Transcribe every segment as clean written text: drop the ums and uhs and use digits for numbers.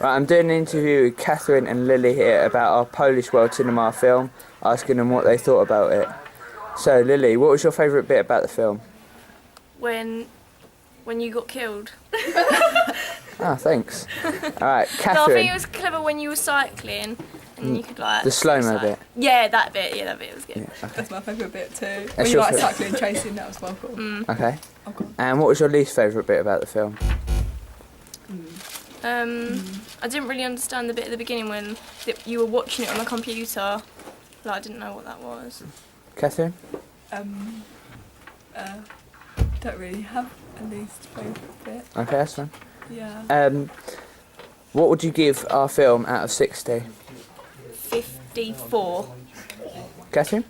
Right, I'm doing an interview with Catherine and Lily here about our Polish World Cinema film, asking them what they thought about it. So, Lily, what was your favourite bit about the film? When you got killed. Ah, thanks. Alright, Catherine. No, I think it was clever when you were cycling and you could like... The slow-mo bit? Yeah, that bit. Yeah, that bit was good. Yeah, okay. That's my favourite bit too. That's When you your like favourite? cycling and chasing, that was well cool. Okay. Oh, God. And what was your least favourite bit about the film? I didn't really understand the bit at the beginning when you were watching it on the computer. Like, I didn't know what that was. Catherine? Don't really have a least favourite bit. Okay, that's fine. Yeah. What would you give our film out of 60? 54. Catherine?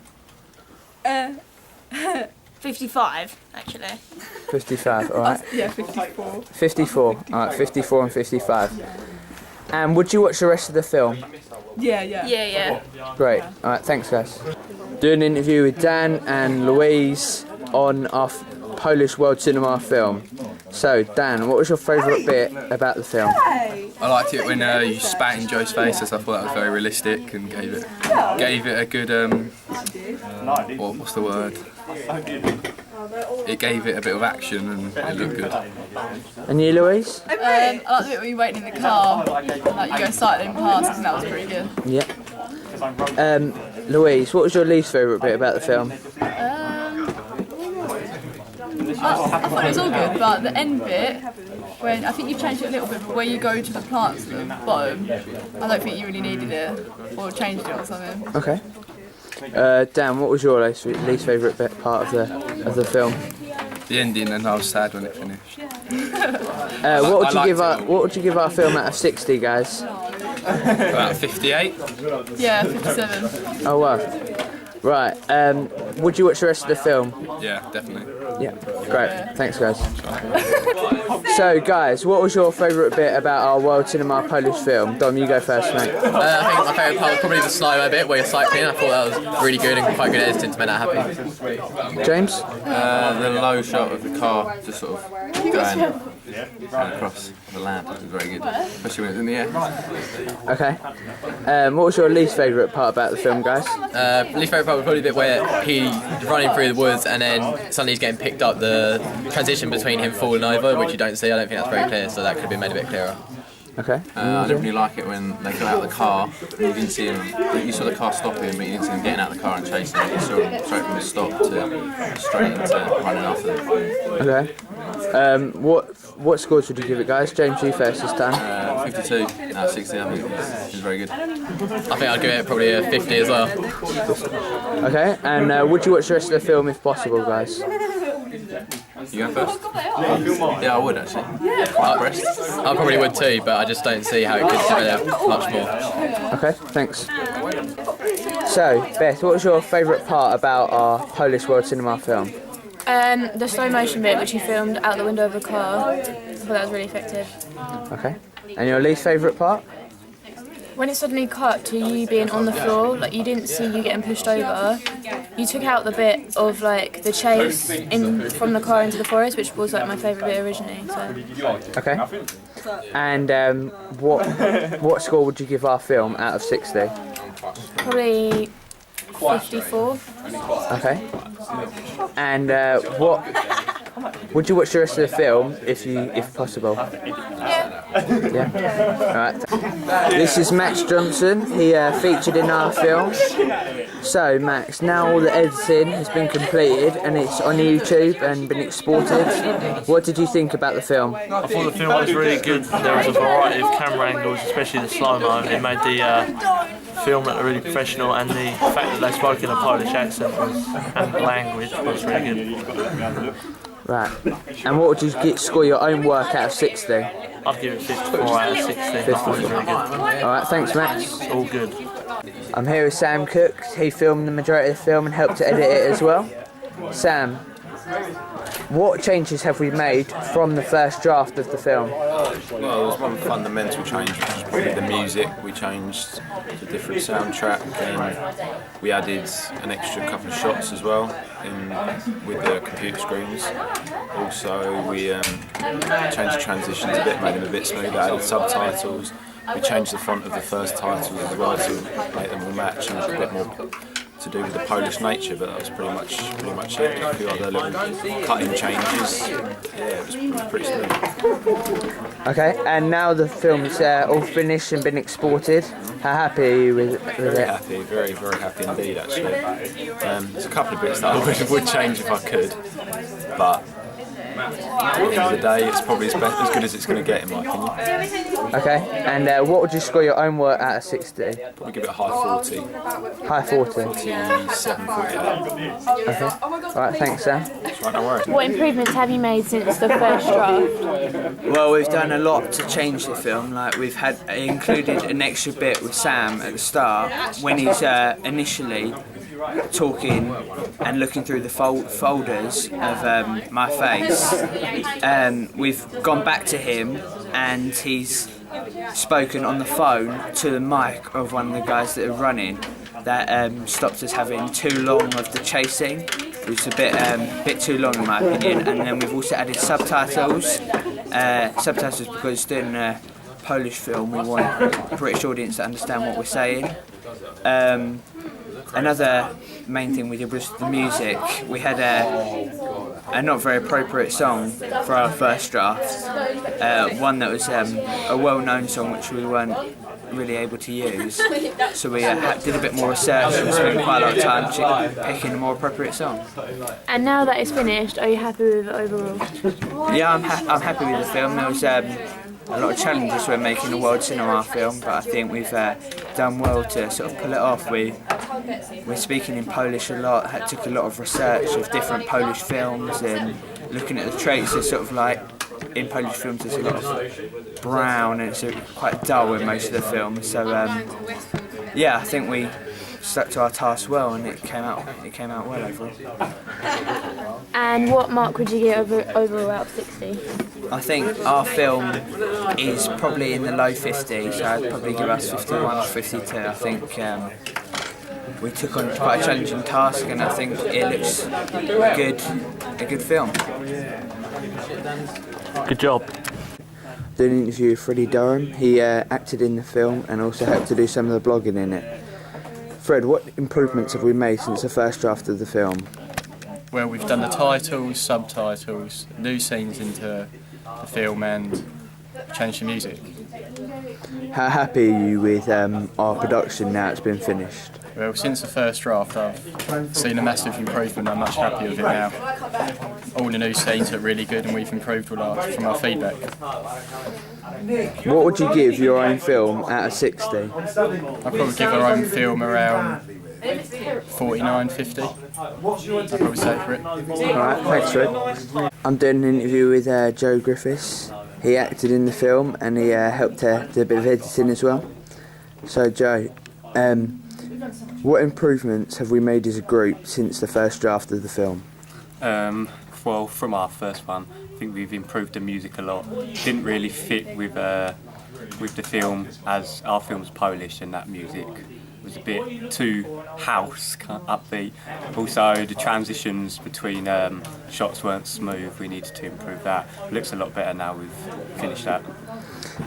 55, actually. 55, alright. Yeah, 54. 54, alright, 54 and 55. And would you watch the rest of the film? Yeah, yeah. Yeah. Great, alright, thanks guys. Doing an interview with Dan and Louise on our Polish World Cinema film. So, Dan, what was your favourite bit about the film? I liked it when you spat in Joe's face, as I thought that was very realistic and gave it a good what's the word? It gave it a bit of action and it looked good. And you, Louise? I like the bit when you waiting in the car, like you go cycling past, and that was pretty good. Yeah. Louise, what was your least favourite bit about the film? I thought it was all good, but the end bit, when I think you've changed it a little bit, but where you go to the plants at the bottom, I don't think you really needed it, or changed it or something. Okay. Dan, what was your least favourite part of the film? The ending, and I was sad when it finished. What would you give our film out of 60, guys? About 58. Yeah, 57. Oh wow. Right. Would you watch the rest of the film? Yeah, definitely. Yeah. Great. Thanks, guys. So, guys, what was your favourite bit about our World Cinema Polish film? Dom, you go first, mate. I think my favourite part was probably the slow-mo bit where you're cycling. I thought that was really good and quite good editing to make that happy. James? The low shot of the car just sort of going across the land was very good, especially when it was in the air. Okay. What was your least favourite part about the film, guys? Least favourite part was probably the bit where he's running through the woods and then suddenly he's getting picked up, the transition between him falling over, which you don't see. I don't think that's very clear, so that could have been made a bit clearer. Okay. I didn't really like it when they got out of the car. You didn't see him. You saw the car stopping, but you didn't see him getting out of the car and chasing him. You saw him straight from the stop to straight into running after them. Okay. What scores would you give it, guys? James, you first this time. 52 out of 60. I think it was very good. I think I'd give it probably a 50 as well. Okay. And would you watch the rest of the film if possible, guys? You going first? Yeah, I would actually. I probably would too, but I just don't see how it could develop much more. Okay, thanks. So, Beth, what was your favourite part about our Polish World Cinema film? The slow motion bit which you filmed out the window of the car. I thought that was really effective. Okay. And your least favourite part? When it suddenly cut to you being on the floor, like you didn't see you getting pushed over, you took out the bit of like the chase from the car into the forest, which was like my favourite bit originally. So. Okay. And what score would you give our film out of 60? Probably 54. Okay. And what would you watch the rest of the film if possible? Yeah. Alright. This is Max Johnson. He featured in our film. So Max, now all the editing has been completed and it's on YouTube and been exported. What did you think about the film? I thought the film was really good. There was a variety of camera angles, especially the slow-mo. It made the film look really professional, and the fact that they spoke in a Polish accent and language was really good. Right. And what would you score your own work out of 60? I'd give it 54 out of 60. I thought it was really good. Alright, thanks Max. All good. I'm here with Sam Cook. He filmed the majority of the film and helped to edit it as well. Sam, what changes have we made from the first draft of the film? Well, there was one fundamental change, which was probably the music. We changed to a different soundtrack and we added an extra couple of shots as well with the computer screens. Also, we changed the transitions a bit, made them a bit smoother, added subtitles. We changed the font of the first title as well to make them all match and a bit more to do with the Polish nature, but that was pretty much it. A few other little cutting changes. Yeah, it was pretty smooth. Okay, and now the film's all finished and been exported. How happy are you with it? Very happy, very happy indeed actually. There's a couple of bits that I would change if I could, but at the end of the day it's probably as good as it's going to get in my opinion. Okay, and what would you score your own work out of 60? Probably give it a high 40. High 40? 47, 48. Okay, alright, thanks Sam. That's right, no worries. What improvements have you made since the first draft? Well, we've done a lot to change the film. Like we've included an extra bit with Sam at the start when he's initially talking and looking through the folders of my face. We've gone back to him and he's spoken on the phone to the mic of one of the guys that are running. That stopped us having too long of the chasing. It was a bit too long in my opinion. And then we've also added subtitles. Subtitles because doing a Polish film we want a British audience to understand what we're saying. Another main thing we did was the music. We had a not very appropriate song for our first draft. One that was a well-known song which we weren't really able to use. So we did a bit more research and spent quite a lot of time picking a more appropriate song. And now that it's finished, are you happy with it overall? Yeah, I'm happy with the film. There was a lot of challenges when making a world cinema film, but I think we've done well to sort of pull it off. We're speaking in Polish a lot, took a lot of research of different Polish films and looking at the traits. There's sort of like, in Polish films there's a lot of brown and it's quite dull in most of the films. So yeah, I think we stuck to our task well and it came out well overall. And what mark would you give overall out of 60? I think our film is probably in the low 50s, so I'd probably give us 51 or 52. I think we took on quite a challenging task and I think it looks a good film. Good job. Did an interview with Freddie Durham. He acted in the film and also helped to do some of the blogging in it. Fred, what improvements have we made since the first draft of the film? Well, we've done the titles, subtitles, new scenes into the film and changed the music. How happy are you with our production now it's been finished? Well, since the first draft I've seen a massive improvement. I'm much happier with it now. All the new scenes look really good and we've improved a lot from our feedback. What would you give your own film out of 60? I'd probably give our own film around 49, 50. I'd probably say for it. Alright, thanks Fred. I'm doing an interview with Joe Griffiths. He acted in the film and he helped do a bit of editing as well. So Joe, what improvements have we made as a group since the first draft of the film? Well, from our first one, I think we've improved the music a lot. Didn't really fit with the film, as our film's Polish and that music was a bit too house upbeat. Also, the transitions between shots weren't smooth. We needed to improve that. It looks a lot better now we've finished that.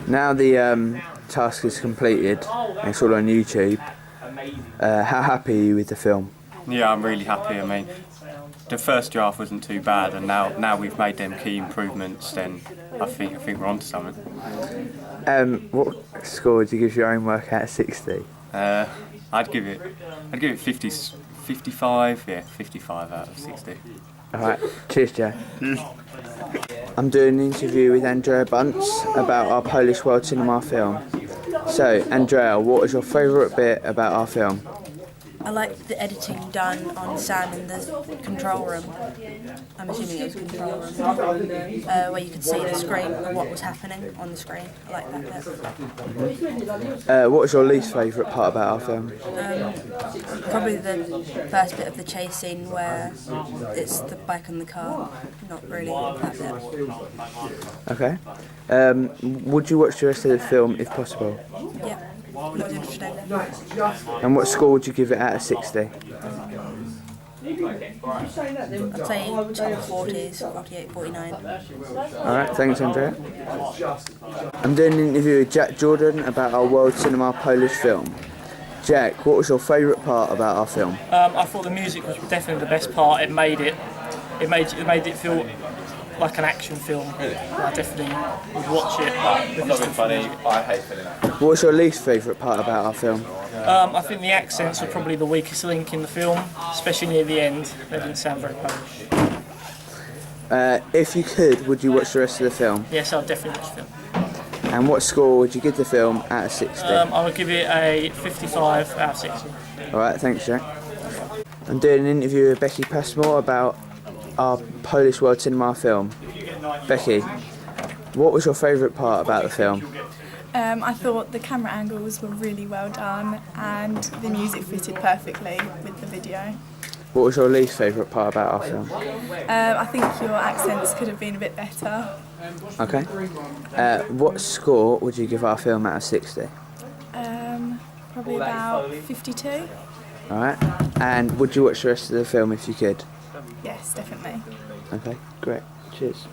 Now the task is completed and it's all on YouTube. How happy are you with the film? Yeah, I'm really happy. I mean, the first draft wasn't too bad, and now we've made them key improvements. Then I think we're onto something. What score would you give your own work out of 60? I'd give it 55. Yeah, 55 out of 60. Alright, cheers Joe. I'm doing an interview with Andrea Bunce about our Polish world cinema film. So, Andrea, what was your favourite bit about our film? I liked the editing done on Sam in the control room. I'm assuming it was a control room. Where you could see the screen and what was happening on the screen. I like that bit. What was your least favourite part about our film? Probably the first bit of the chase scene where it's the bike and the car. Not really that bit. Okay. Would you watch the rest of the film if possible? Yeah, it was interesting. And what score would you give it out of 60? I'd say top 40s, 48, 49. Alright, thanks Andrea. I'm doing an interview with Jack Jordan about our World Cinema Polish film. Jack, what was your favourite part about our film? I thought the music was definitely the best part. It made it feel like an action film. I definitely would watch it. What was your least favourite part about our film? I think the accents were probably the weakest link in the film, especially near the end. They didn't sound very Polish. If you could, would you watch the rest of the film? Yes, I'll definitely watch the film. And what score would you give the film out of 60? I would give it a 55 out of 60. Alright, thanks Jack. I'm doing an interview with Becky Passmore about our Polish World Cinema film. Becky, what was your favourite part about the film? I thought the camera angles were really well done and the music fitted perfectly with the video. What was your least favourite part about our film? I think your accents could have been a bit better. Okay. What score would you give our film out of 60? Probably about 52. Alright. And would you watch the rest of the film if you could? Yes, definitely. Okay, great. Cheers.